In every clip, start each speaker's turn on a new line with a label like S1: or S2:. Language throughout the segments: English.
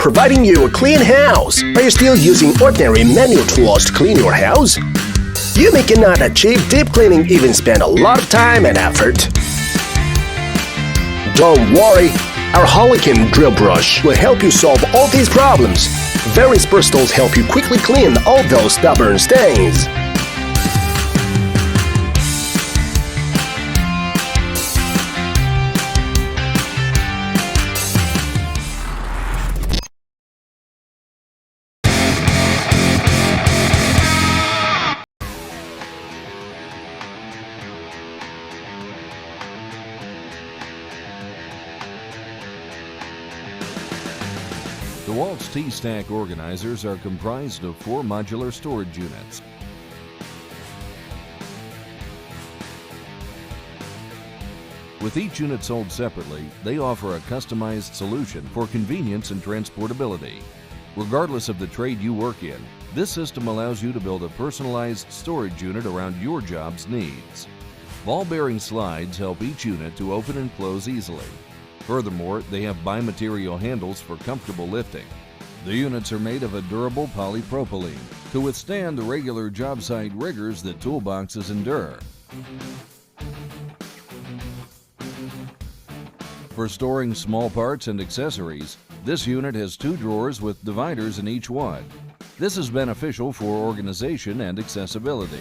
S1: providing you a clean house. Are you still using ordinary manual tools to clean your house? You may cannot achieve deep cleaning, even spend a lot of time and effort. Don't worry, our Holikme drill brush will help you solve all these problems. Various bristles help you quickly clean all those stubborn stains.
S2: DEWALT's T-Stack organizers are comprised of 4 modular storage units. With each unit sold separately, they offer a customized solution for convenience and transportability. Regardless of the trade you work in, this system allows you to build a personalized storage unit around your job's needs. Ball-bearing slides help each unit to open and close easily. Furthermore, they have bi-material handles for comfortable lifting. The units are made of a durable polypropylene to withstand the regular job site rigors that toolboxes endure. For storing small parts and accessories, this unit has 2 drawers with dividers in each one. This is beneficial for organization and accessibility.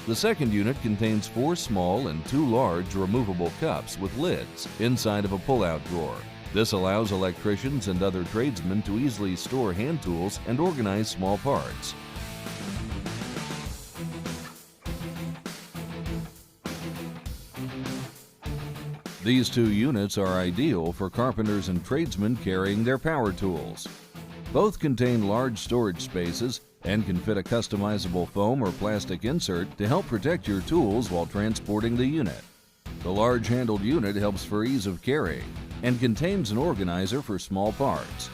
S2: The second unit contains 4 small and 2 large removable cups with lids inside of a pull-out drawer. This allows electricians and other tradesmen to easily store hand tools and organize small parts. These 2 units are ideal for carpenters and tradesmen carrying their power tools. Both contain large storage spaces and can fit a customizable foam or plastic insert to help protect your tools while transporting the unit. The large handled unit helps for ease of carrying and contains an organizer for small parts.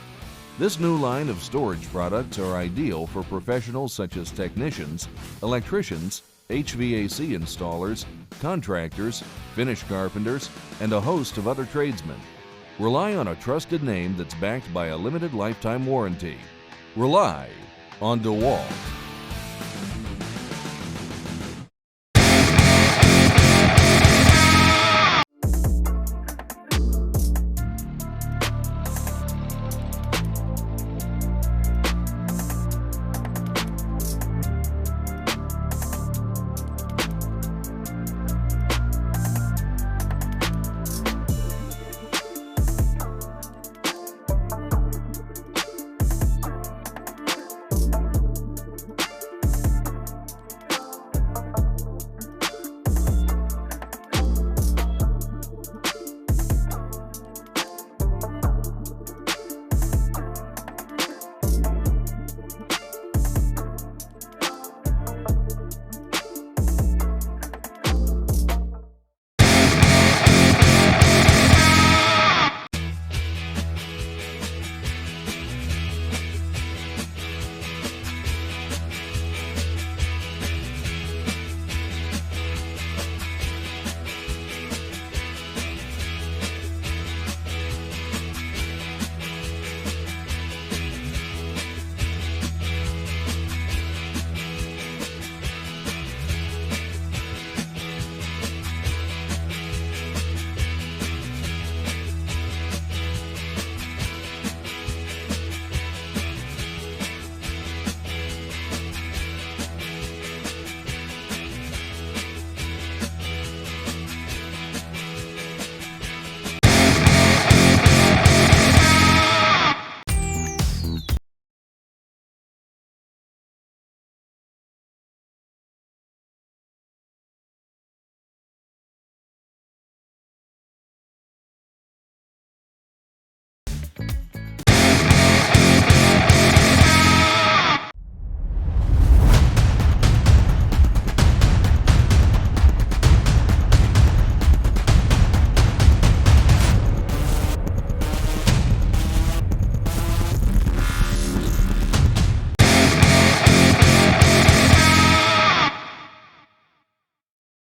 S2: This new line of storage products are ideal for professionals such as technicians, electricians, HVAC installers, contractors, finish carpenters, and a host of other tradesmen. Rely on a trusted name that's backed by a limited lifetime warranty. Rely on DEWALT.